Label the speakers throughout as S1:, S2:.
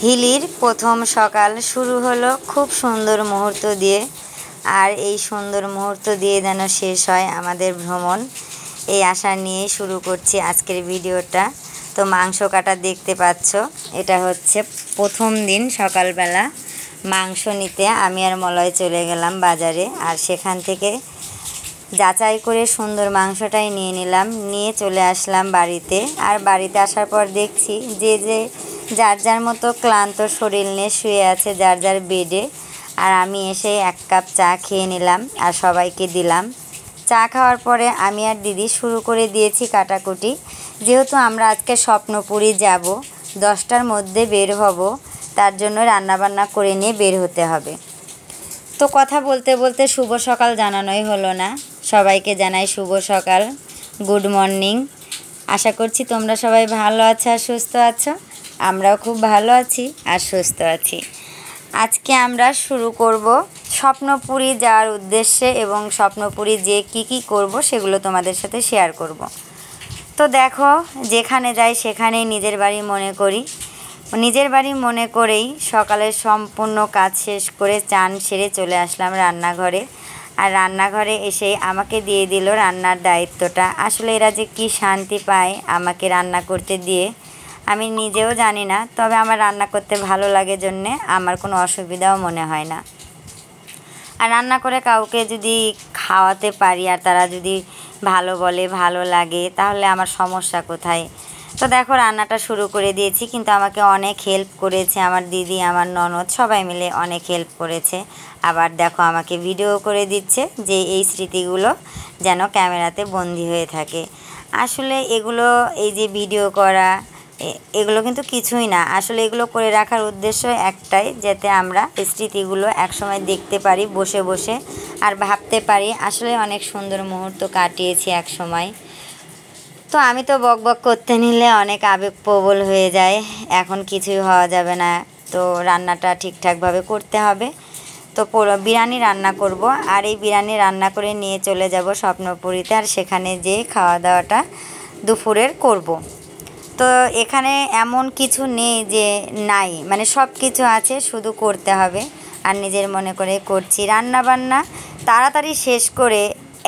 S1: হিলির প্রথম সকাল শুরু হলো খুব সুন্দর মুহূর্ত দিয়ে। আর এই সুন্দর মুহূর্ত দিয়ে যেন শেষ হয় আমাদের ভ্রমণ, এই আশা নিয়েই শুরু করছি আজকের ভিডিওটা। তো মাংস কাটা দেখতে পাচ্ছ, এটা হচ্ছে প্রথম দিন সকালবেলা মাংস নিতে আমি আর মলয় চলে গেলাম বাজারে। আর সেখান থেকে যাচাই করে সুন্দর মাংসটাই নিয়ে নিলাম, নিয়ে চলে আসলাম বাড়িতে। আর বাড়িতে আসার পর দেখছি যে যার যার মতো ক্লান্ত শরীর নিয়ে শুয়ে আছে যার যার বেডে। আর আমি এসে এক কাপ চা খেয়ে নিলাম আর সবাইকে দিলাম। চা খাওয়ার পরে আমি আর দিদি শুরু করে দিয়েছি কাটাকুটি। যেহেতু আমরা আজকে স্বপ্নপুরী যাব, 10টার মধ্যে বের হব, তার জন্য রান্নাবান্না করে নিয়ে বের হতে হবে। তো কথা বলতে বলতে শুভ সকাল জানানোই হলো না। সবাইকে জানাই শুভ সকাল, গুড মর্নিং। আশা করছি তোমরা সবাই ভালো আছো আর সুস্থ আছো। আমরাও খুব ভালো আছি আর সুস্থ আছি। আজকে আমরা শুরু করব স্বপ্নপুরী যাওয়ার উদ্দেশ্যে, এবং স্বপ্নপুরী যে কি করব সেগুলো তোমাদের সাথে শেয়ার করব। তো দেখো, যেখানে যাই সেখানেই নিজের বাড়ি মনে করি। নিজের বাড়ি মনে করেই সকালের সম্পূর্ণ কাজ শেষ করে চান সেরে চলে আসলাম রান্নাঘরে। আর রান্নাঘরে এসে আমাকে দিয়ে দিল রান্নার দায়িত্বটা। আসলে এরা যে কি শান্তি পায় আমাকে রান্না করতে দিয়ে, আমি নিজেও জানি না। তবে আমার রান্না করতে ভালো লাগে জন্যে আমার কোনো অসুবিধাও মনে হয় না। আর রান্না করে কাউকে যদি খাওয়াতে পারি আর তারা যদি ভালো বলে, ভালো লাগে, তাহলে আমার সমস্যা কোথায়? তো দেখো, রান্নাটা শুরু করে দিয়েছি, কিন্তু আমাকে অনেক হেল্প করেছে আমার দিদি, আমার ননদ, সবাই মিলে অনেক হেল্প করেছে। আবার দেখো আমাকে ভিডিও করে দিচ্ছে যে এই স্মৃতিগুলো যেন ক্যামেরাতে বন্দি হয়ে থাকে। আসলে এগুলো, এই যে ভিডিও করা, এগুলো কিন্তু কিছুই না। আসলে এগুলো করে রাখার উদ্দেশ্য একটাই, যাতে আমরা স্মৃতিগুলো একসময় দেখতে পারি বসে বসে, আর ভাবতে পারি আসলে অনেক সুন্দর মুহূর্ত কাটিয়েছি এক সময়। তো আমি তো বক বক করতে নিলে অনেক আবেগপ্রবল হয়ে যায়, এখন কিছুই হওয়া যাবে না। তো রান্নাটা ঠিকঠাকভাবে করতে হবে। তো বিরিয়ানি রান্না করব, আর এই বিরিয়ানি রান্না করে নিয়ে চলে যাব স্বপ্নপুরীতে। আর সেখানে যেয়ে খাওয়া দাওয়াটা দুপুরের করব। তো এখানে এমন কিছু নেই যে নাই, মানে সব কিছু আছে, শুধু করতে হবে। আর নিজের মনে করে করছি। রান্নাবান্না তাড়াতাড়ি শেষ করে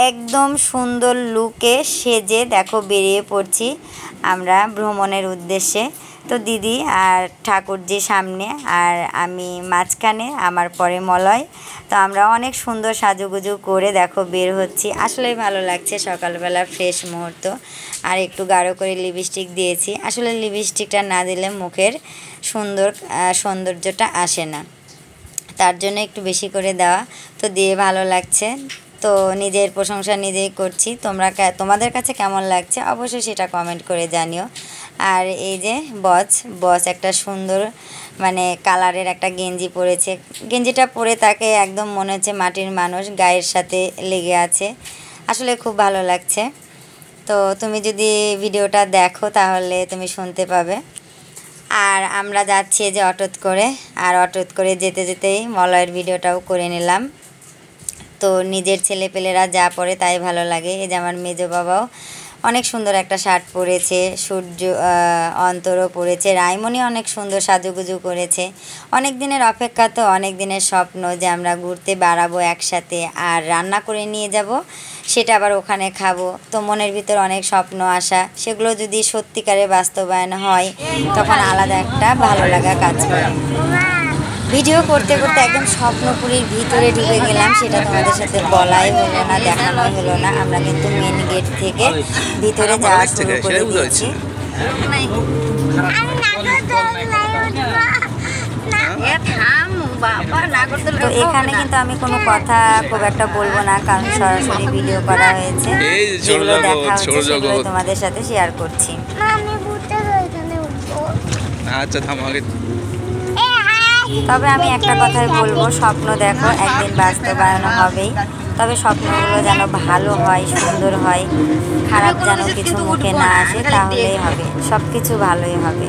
S1: একদম সুন্দর লুকে সেজে দেখো বেরিয়ে পড়ছি আমরা ভ্রমণের উদ্দেশ্যে। তো দিদি আর ঠাকুরজি সামনে, আর আমি মাঝখানে, আমার পরে মলয়। তো আমরা অনেক সুন্দর সাজুগুজু করে দেখো বের হচ্ছি। আসলেই ভালো লাগছে সকালবেলা ফ্রেশ মুহূর্ত। আর একটু গাঢ় করে লিপস্টিক দিয়েছি। আসলে লিপস্টিকটা না দিলে মুখের সৌন্দর্যটা আসে না, তার জন্য একটু বেশি করে দেওয়া। তো দিয়ে ভালো লাগছে। তো নিজের প্রশংসা নিজেই করছি। তোমাদের কাছে কেমন লাগছে অবশ্যই সেটা কমেন্ট করে জানিও। আর এই যে বস একটা সুন্দর মানে কালারের একটা গেঞ্জি পরেছে। গেঞ্জিটা পরে তাকে একদম মনে হচ্ছে মাটির মানুষ, গায়ের সাথে লেগে আছে। আসলে খুব ভালো লাগছে। তো তুমি যদি ভিডিওটা দেখো তাহলে তুমি শুনতে পাবে। আর আমরা যাচ্ছি যে অটোত করে, আর অটোত করে যেতে যেতেই মলয়ের ভিডিওটাও করে নিলাম। তো নিজের ছেলেপেলেরা যা পরে তাই ভালো লাগে। এই যে আমার মেজো বাবাও অনেক সুন্দর একটা শার্ট পরেছে, অন্তরও পরেছে, রাইমনি অনেক সুন্দর সাজুগুজু করেছে। অনেক দিনের অপেক্ষা, তো অনেক দিনের স্বপ্ন যে আমরা ঘুরতে বেড়াবো একসাথে, আর রান্না করে নিয়ে যাব, সেটা আবার ওখানে খাবো। তো মনের ভিতর অনেক স্বপ্ন আসা, সেগুলো যদি সত্যিকারে বাস্তবায়ন হয় তখন আলাদা একটা ভালো লাগা কাজ করে। ভিডিও করতে করতে একদম স্বপ্নপুরীর ভিতরে ঢুকে গেলাম, সেটা তোমাদের সাথে বলাই হলো না, দেখানোই হলো না। আমরা কিন্তু মেন গেট থেকে ভিতরে যাওয়া শুরু করে দিয়েছি। তো এখানে কিন্তু আমি কোনো কথা খুব একটা বলবো না, কারণ সরাসরি ভিডিও করা হয়েছে। যেগুলো দেখা হচ্ছে সেগুলো তোমাদের সাথে শেয়ার করছি।
S2: আচ্ছা থামো আগে।
S1: তবে আমি একটা কথাই বলবো, স্বপ্ন দেখো, একদিন বাস্তবায়ন হবেই। তবে স্বপ্নগুলো যেন ভালো হয়, সুন্দর হয়, খারাপ যেন কিছু মুখে না আসে, তাহলেই হবে, সব কিছু ভালোই হবে।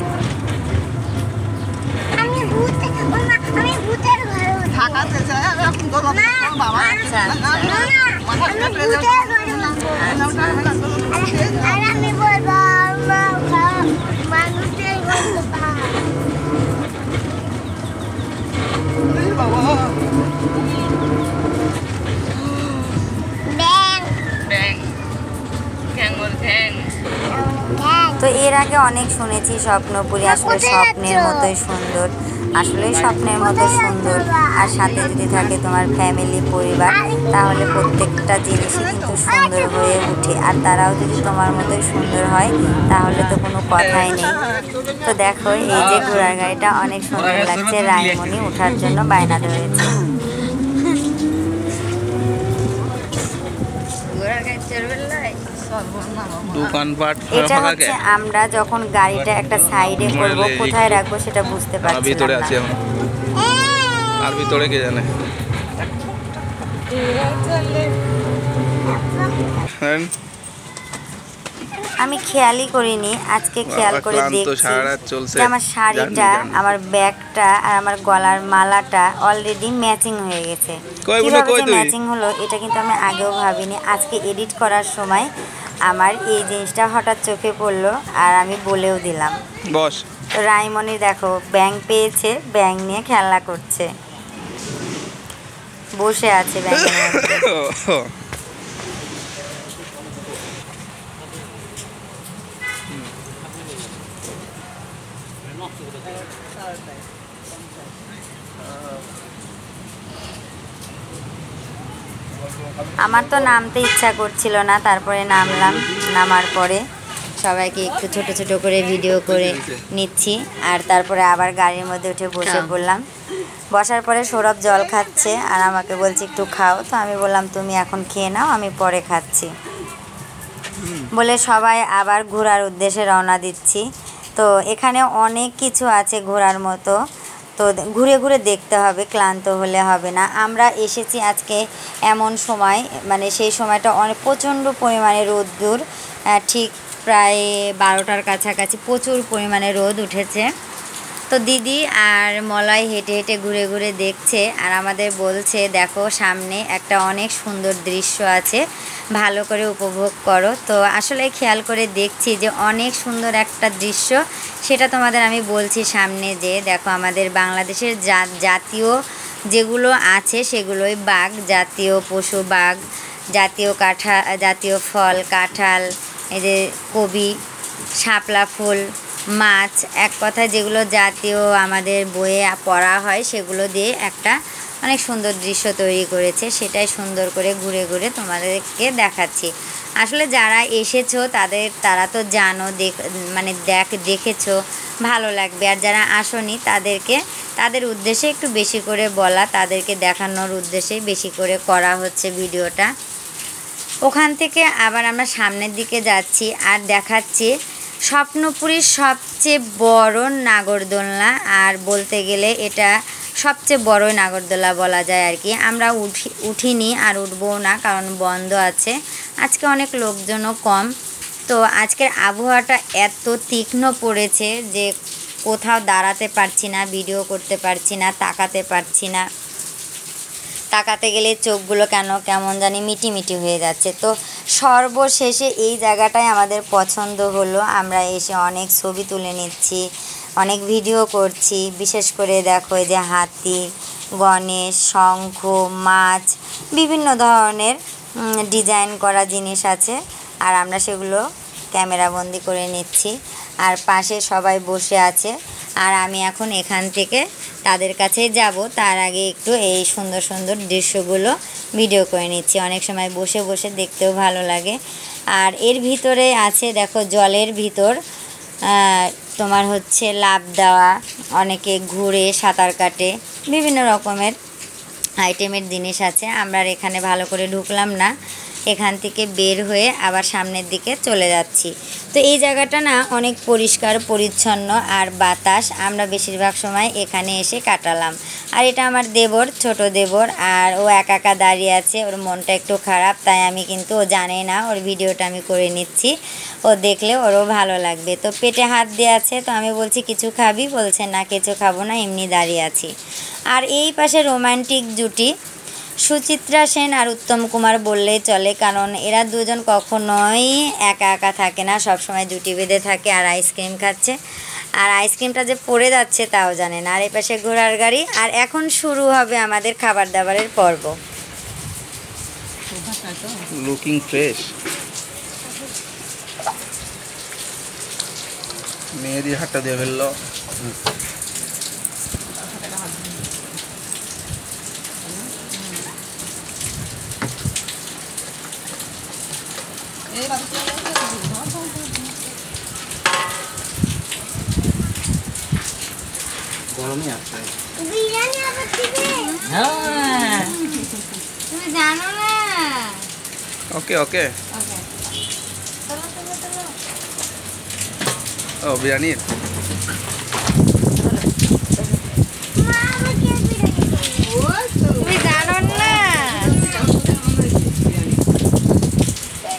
S1: তো এর আগে অনেক শুনেছি স্বপ্নপুরী আসলে স্বপ্নের মতোই সুন্দর, আসলে স্বপ্নের মতো সুন্দর। আর সাথে যদি থাকে তোমার ফ্যামিলি পরিবার, তাহলে প্রত্যেকটা জিনিসই কিন্তু সুন্দর হয়ে ওঠে। আর তারাও যদি তোমার মতোই সুন্দর হয় তাহলে তো কোনো কথাই নেই। তো দেখো এই যে ঘোড়ার গাড়িটা অনেক সুন্দর লাগছে, রাইমনি ওঠার জন্য বায়না ধরেছে।
S2: দোকানপাট
S1: এটা হচ্ছে আমরা যখন গাড়িটা একটা সাইডে করব, কোথায় রাখবো সেটা বুঝতে পারছি
S2: ভিতরে
S1: না।
S2: আছে এখন, আর ভিতরে কে জানে।
S1: আমি খেয়ালই করিনি, আজকে খেয়াল করে দেখছি যে আমার শাড়িটা, আমার ব্যাগটা আর আমার গলার মালাটা অলরেডি ম্যাচিং হয়ে গেছে। কিভাবে যে ম্যাচিং হলো এটা কিন্তু আমি আগেও ভাবিনি। আজকে এডিট করার সময় আমার এই জিনিসটা হঠাৎ চোখে পড়লো আর আমি বলেও দিলাম।
S2: বস
S1: রাইমনি দেখো ব্যাং পেয়েছে, ব্যাং নিয়ে খেলা করছে, বসে আছে ব্যাঙের মধ্যে। আমার তো নামতে ইচ্ছা করছিল না, তারপরে নামলাম। নামার পরে সবাইকে একটু ছোট ছোট করে ভিডিও করে নিচ্ছি, আর তারপরে আবার গাড়ির মধ্যে উঠে বসে পড়লাম। বসার পরে সৌরভ জল খাচ্ছে আর আমাকে বলছে একটু খাও। তো আমি বললাম তুমি এখন খেয়ে নাও, আমি পরে খাচ্ছি বলে সবাই আবার ঘোরার উদ্দেশ্যে রওনা দিচ্ছি। তো এখানে অনেক কিছু আছে ঘোরার মতো, তো ঘুরে ঘুরে দেখতে হবে, ক্লান্ত হলে হবে না। আমরা এসেছি আজকে এমন সময়, মানে সেই সময়টা অনেক প্রচণ্ড পরিমাণে রোদ্দুর, ঠিক প্রায় 12টার কাছাকাছি প্রচুর পরিমাণে রোদ উঠেছে। তো দিদি আর মলয় হেঁটে হেঁটে ঘুরে ঘুরে দেখছে আর আমাদের বলছে দেখো সামনে একটা অনেক সুন্দর দৃশ্য আছে, ভালো করে উপভোগ করো। তো আসলে খেয়াল করে দেখছি যে অনেক সুন্দর একটা দৃশ্য, সেটা তোমাদের আমি বলছি সামনে। যে দেখো আমাদের বাংলাদেশের জাতীয় যেগুলো আছে সেগুলোই বাঘ, জাতীয় পশু বাঘ, জাতীয় ফল কাঁঠাল, এই যে কবি, শাপলা ফুল, মাছ, এক কথায় যেগুলো জাতীয় আমাদের বইয়ে পড়া হয় সেগুলো দিয়ে একটা অনেক সুন্দর দৃশ্য তৈরি করেছে। সেটাই সুন্দর করে ঘুরে ঘুরে তোমাদেরকে দেখাচ্ছি। আসলে যারা এসেছো তারা তো জানো, দেখেছো, ভালো লাগবে। আর যারা আসোনি তাদের উদ্দেশ্যে একটু বেশি করে বলা, তাদেরকে দেখানোর উদ্দেশ্যে বেশি করে করা হচ্ছে ভিডিওটা। ওখান থেকে আবার আমরা সামনের দিকে যাচ্ছি আর দেখাচ্ছি স্বপ্নপুরীর সবচেয়ে বড় নাগরদোলনা। আর বলতে গেলে এটা সবচেয়ে বড় নাগরদোলা বলা যায় আর কি। আমরা উঠিনি আর উঠবও না, কারণ বন্ধ আছে। আজকে অনেক লোকজনও কম। তো আজকের আবহাওয়াটা এত তীক্ষ্ণ পড়েছে যে কোথাও দাঁড়াতে পারছি না, ভিডিও করতে পারছি না, তাকাতে পারছি না। তাকাতে গেলে চোখগুলো কেমন জানি মিটি হয়ে যাচ্ছে। তো সর্বশেষে এই জায়গাটাই আমাদের পছন্দ হলো। আমরা এসে অনেক ছবি তুলে নিচ্ছি, অনেক ভিডিও করছি। বিশেষ করে দেখো এই যে হাতি, গণেশ, শঙ্খ, মাছ, বিভিন্ন ধরনের ডিজাইন করা জিনিস আছে, আর আমরা সেগুলো ক্যামেরাবন্দি করে নিচ্ছি। আর পাশে সবাই বসে আছে আর আমি এখন এখান থেকে তাদের কাছে যাব, তার আগে একটু এই সুন্দর সুন্দর দৃশ্যগুলো ভিডিও করে নিচ্ছি। অনেক সময় বসে বসে দেখতেও ভালো লাগে। আর এর ভিতরে আছে দেখো জলের ভিতর তোমার হচ্ছে লাফ দেওয়া, অনেকে ঘুরে সাঁতার কাটে, বিভিন্ন রকমের আইটেমের জিনিস আছে। আমরা এখানে ভালো করে ঢুকলাম না, এখান থেকে বের হয়ে আবার সামনের দিকে চলে যাচ্ছি। তো এই জায়গাটা না অনেক পরিষ্কার পরিচ্ছন্ন আর বাতাস, আমরা বেশিরভাগ সময় এখানে এসে কাটালাম। আর এটা আমার দেবর, ছোট দেবর, আর ও একা একা দাঁড়িয়ে আছে, ওর মনটা একটু খারাপ, তাই আমি কিন্তু ও জানে না, ওর ভিডিওটা আমি করে নিচ্ছি, ও দেখলে ওরও ভালো লাগবে। তো পেটে হাত দিয়ে আছে, তো আমি বলছি কিছু খাবি, বলছে না কিছু খাবো না, এমনি দাঁড়িয়ে আছি। আর এই পাশে রোমান্টিক জুটি সুচিত্রা সেন আর উত্তম কুমার বললেই চলে, কারণ এরা দুজন কখনোই একা একা থাকে না, সবসময় জুটি বেঁধে থাকে আর আইসক্রিম খাচ্ছে। আর আইসক্রিমটা যে পড়ে যাচ্ছে তাও জানে না। আর এই পাশে ঘোড়ার গাড়ি। আর এখন শুরু হবে আমাদের খাবার দাবারের পর্ব।
S2: Looking fresh. মেহেদি হাতটা দিয়ে ফেললো। গরমই আছে।
S1: তুমি জানো না?
S2: ওকে ওকে। ও বিরিয়ানির
S1: তুমি জানো না?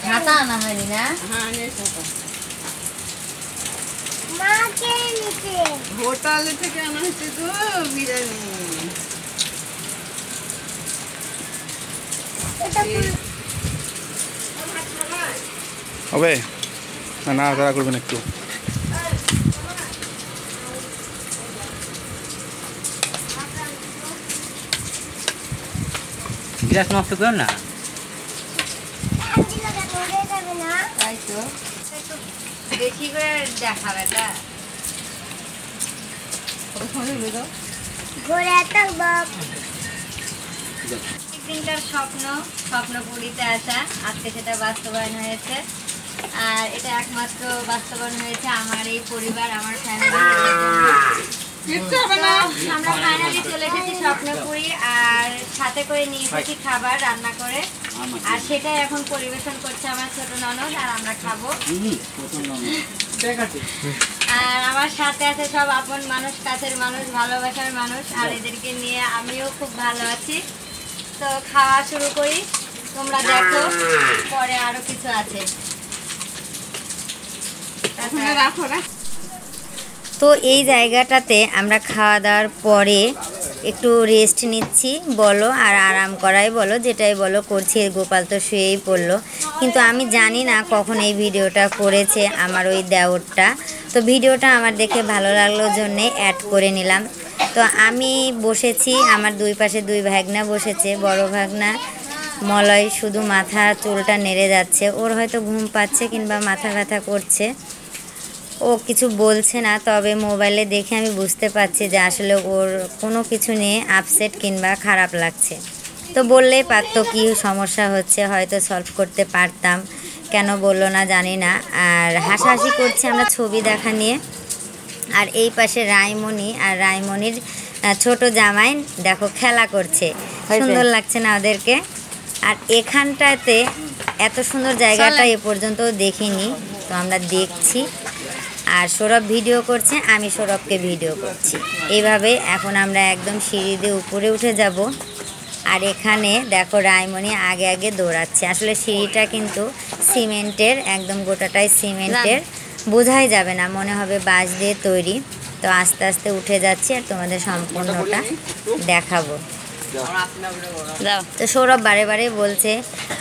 S1: হাতা আনা হয়নি না?
S3: হোটেল থেকে আনা হয়েছে তো বিরিয়ানি।
S2: হবে না? না তারা করবেন একটু।
S4: গ্যাস নষ্ট করো না।
S1: তাই তো বেশি করে দেখাবে এটা। একদিনকার স্বপ্নপুরীতে আসা, আজকে সেটা বাস্তবায়ন হয়েছে। আর এটা একমাত্র বাস্তবায়ন হয়েছে আমার এই পরিবার, আমার ফ্যামিলি। আমরা ফাইনালি চলে এসেছি স্বপ্নপুরী। আর সাথে করে নিয়ে এসেছি খাবার রান্না করে। আর সেটাই এখন পরিবেশন করছে আমার ছোট ননদ, আর আমরা খাবো। আর আমার সাথে আছে সব আপন মানুষ, কাছের মানুষ, ভালোবাসার মানুষ। আর এদেরকে নিয়ে আমিও খুব ভালো আছি। তো খাওয়া শুরু করি, তোমরা দেখো, পরে আরো কিছু আছে। তো এই জায়গাটাতে আমরা খাওয়া দাওয়ার পরে একটু রেস্ট নিচ্ছি বলো, আর আরাম করাই বলো, যেটাই বলো করছি। গোপাল তো শুয়েই পড়লো, কিন্তু আমি জানি না কখন এই ভিডিওটা করেছে আমার ওই দেওরটা। তো ভিডিওটা আমার দেখে ভালো লাগলো জন্যে অ্যাড করে নিলাম। তো আমি বসেছি, আমার দুই পাশে দুই ভাগনা বসেছে। বড় ভাগনা মলয় শুধু মাথা চুলটা নেড়ে যাচ্ছে, ওর হয়তো ঘুম পাচ্ছে কিংবা মাথা ব্যথা করছে। ও কিছু বলছে না, তবে মোবাইলে দেখে আমি বুঝতে পারছি যে আসলে ওর কোনো কিছু নিয়ে আপসেট কিংবা খারাপ লাগছে। তো বললেই পারতো কী সমস্যা হচ্ছে, হয়তো সলভ করতে পারতাম, কেন বললো না জানি না। আর হাসাহাসি করছে আমরা ছবি দেখা নিয়ে। আর এই পাশে রায়মণি আর রায়মণির ছোট জামাই দেখো খেলা করছে, সুন্দর লাগছে না ওদেরকে। আর এখানটাতে এত সুন্দর জায়গাটা এ পর্যন্ত দেখিনি, তো আমরা দেখছি। আর সৌরভ ভিডিও করছে, আমি সৌরভকে ভিডিও করছি। এইভাবে এখন আমরা একদম সিঁড়ি দিয়ে উপরে উঠে যাব। আর এখানে দেখো রায়মণি আগে আগে দৌড়াচ্ছে। আসলে সিঁড়িটা কিন্তু সিমেন্টের, একদম গোটাটাই সিমেন্টের, বোঝাই যাবে না, মনে হবে বাঁশ দিয়ে তৈরি। তো আস্তে আস্তে উঠে যাচ্ছি আর তোমাদের সম্পূর্ণটা দেখাবো। তো সৌরভ বারে বারে বলছে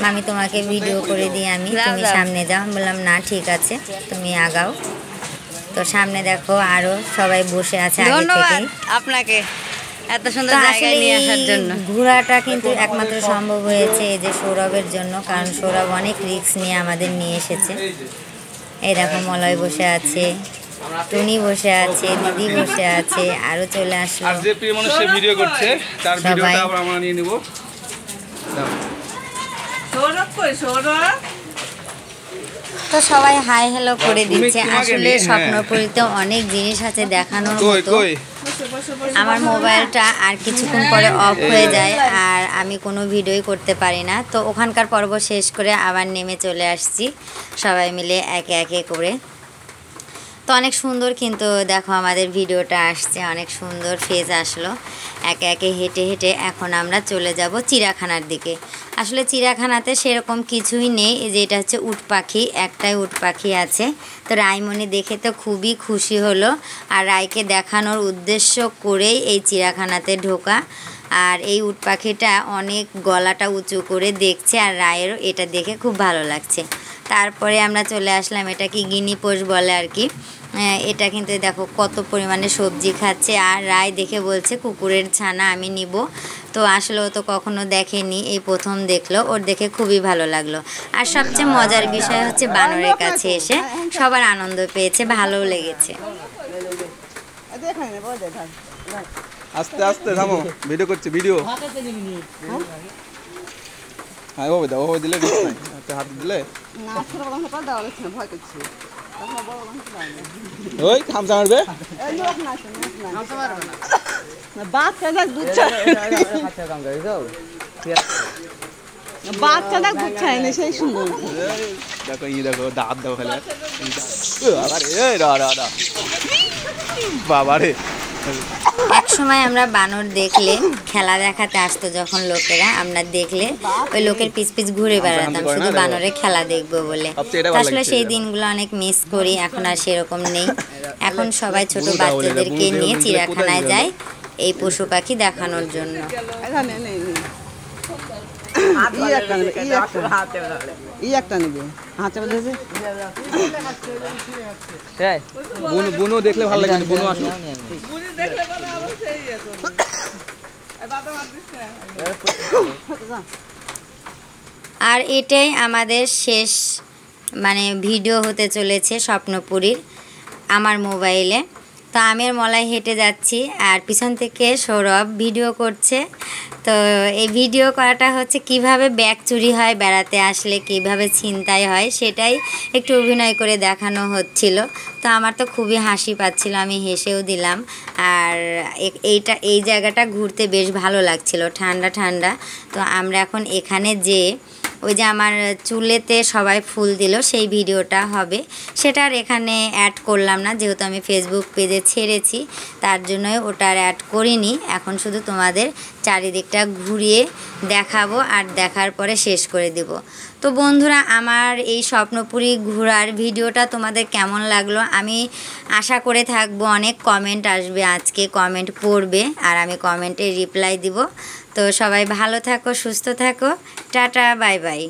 S1: মামি তোমাকে ভিডিও করে দিই আমি, তুমি সামনে যাও। বললাম না ঠিক আছে, তুমি আগাও। তো সামনে দেখো আরো সবাই বসে আছে আগে থেকে।
S3: আপনাকে এত সুন্দর জায়গায় নিয়ে আসার জন্য।
S1: ঘোরাটা কিন্তু একমাত্র সম্ভব হয়েছে এই যে সৌরভের জন্য, কারণ সৌরভ অনেক রিস্ক নিয়ে আমাদের নিয়ে এসেছে। এই দেখো মলয় বসে আছে, টুনি বসে আছে, দিদি বসে আছে, আরো চলে আসলো।
S2: আর যে প্রিয় মানুষ সে ভিডিও করছে তার ভিডিওটা আবার আমরা নিয়ে নেব।
S3: সৌরভ কই সৌরভ?
S1: তো সবাই হাই হ্যালো করে দিচ্ছে। আসলে স্বপ্নপুরীতে অনেক জিনিস আছে দেখানোর মতো। আমার মোবাইলটা আর কিছুক্ষণ পরে অফ হয়ে যায়, আর আমি কোনো ভিডিওই করতে পারি না। তো ওখানকার পর্ব শেষ করে আবার নেমে চলে আসছি সবাই মিলে একে একে করে। তো অনেক সুন্দর কিন্তু দেখো আমাদের ভিডিওটা আসছে, অনেক সুন্দর ফেজ আসলো। একে একে হেঁটে হেঁটে এখন আমরা চলে যাব চিড়িয়াখানার দিকে। আসলে চিড়িয়াখানাতে সেরকম কিছুই নেই, এই যে এটা হচ্ছে উট পাখি, একটাই উট পাখি আছে। তো রায়মণি দেখে তো খুবই খুশি হলো, আর রায়কে দেখানোর উদ্দেশ্য করেই এই চিড়িয়াখানাতে ঢোকা। আর এই উট পাখিটা অনেক গলাটা উঁচু করে দেখছে, আর রায়েরও এটা দেখে খুব ভালো লাগছে। তারপরে আমরা চলে আসলাম, এটা কি গিনি পোষ বলে আর কি। এটা কিন্তু দেখো কত পরিমাণে সবজি খাচ্ছে। আর রায় দেখে বলছে কুকুরের ছানা আমি নিব। তো আসলে ও তো কখনো দেখেনি, এই প্রথম দেখলো, ওর দেখে খুবই ভালো লাগলো। আর সবচেয়ে মজার বিষয় হচ্ছে বানরের কাছে এসে সবার আনন্দ পেয়েছে, ভালোও লেগেছে।
S2: আস্তে আস্তে থামো, ভিডিও করছি ভিডিও। হ্যাঁ ওভাবে দাও, ওভাবে দিলে রিস্ক নাই, হাত দিলে ওই খামচা মারবে।
S3: বাচ্চা দেখ দুধ বাচ্চা দেখ দুধ ছায় না, সেই সুন্দর।
S2: দেখো দেখো দাঁত দেখো খেলে বাবারে।
S1: এক সময় আমরা বানর দেখলে খেলা দেখাতে আসতো যখন লোকেরা, আমরা দেখলে ওই লোকের পিছ পিছ ঘুরে বেড়াতাম শুধু বানরে খেলা দেখবো বলে। আসলে সেই দিনগুলো অনেক মিস করি, এখন আর সেরকম নেই। এখন সবাই ছোট বাচ্চাদেরকে নিয়ে চিড়িয়াখানায় যায় এই পশু পাখি দেখানোর জন্য।
S2: বুনু দেখলে ভালো লাগে, বুনু আসো।
S1: আর এটাই আমাদের শেষ মানে ভিডিও হতে চলেছে স্বপ্নপুরীর আমার মোবাইলে। তো আমি আর মলাই হেঁটে যাচ্ছি আর পিছন থেকে সৌরভ ভিডিও করছে। তো এই ভিডিও করাটা হচ্ছে কিভাবে ব্যাগ চুরি হয় বেড়াতে আসলে, কিভাবে ছিনতাই হয়, সেটাই একটু অভিনয় করে দেখানো হচ্ছিল। তো আমার তো খুবই হাসি পাচ্ছিল, আমি হেসেও দিলাম। আর এই জায়গাটা ঘুরতে বেশ ভালো লাগছিল, ঠান্ডা ঠান্ডা। তো আমরা এখন এখানে যে ওই যে আমার চুলেতে সবাই ফুল দিল সেই ভিডিওটা হবে, সেটা আর এখানে অ্যাড করলাম না, যেহেতু আমি ফেসবুক পেজে ছেড়েছি তার জন্যই ওটা আর অ্যাড করিনি। এখন শুধু তোমাদের চারিদিকটা ঘুরিয়ে দেখাবো আর দেখার পরে শেষ করে দেব। তো বন্ধুরা, আমার এই স্বপ্নপুরী ঘোরার ভিডিওটা তোমাদের কেমন লাগলো আমি আশা করে থাকবো অনেক কমেন্ট আসবে, আজকে কমেন্ট পড়বে আর আমি কমেন্টে রিপ্লাই দিব। তো সবাই ভালো থাকো, সুস্থ থাকো, টাটা, বাই বাই।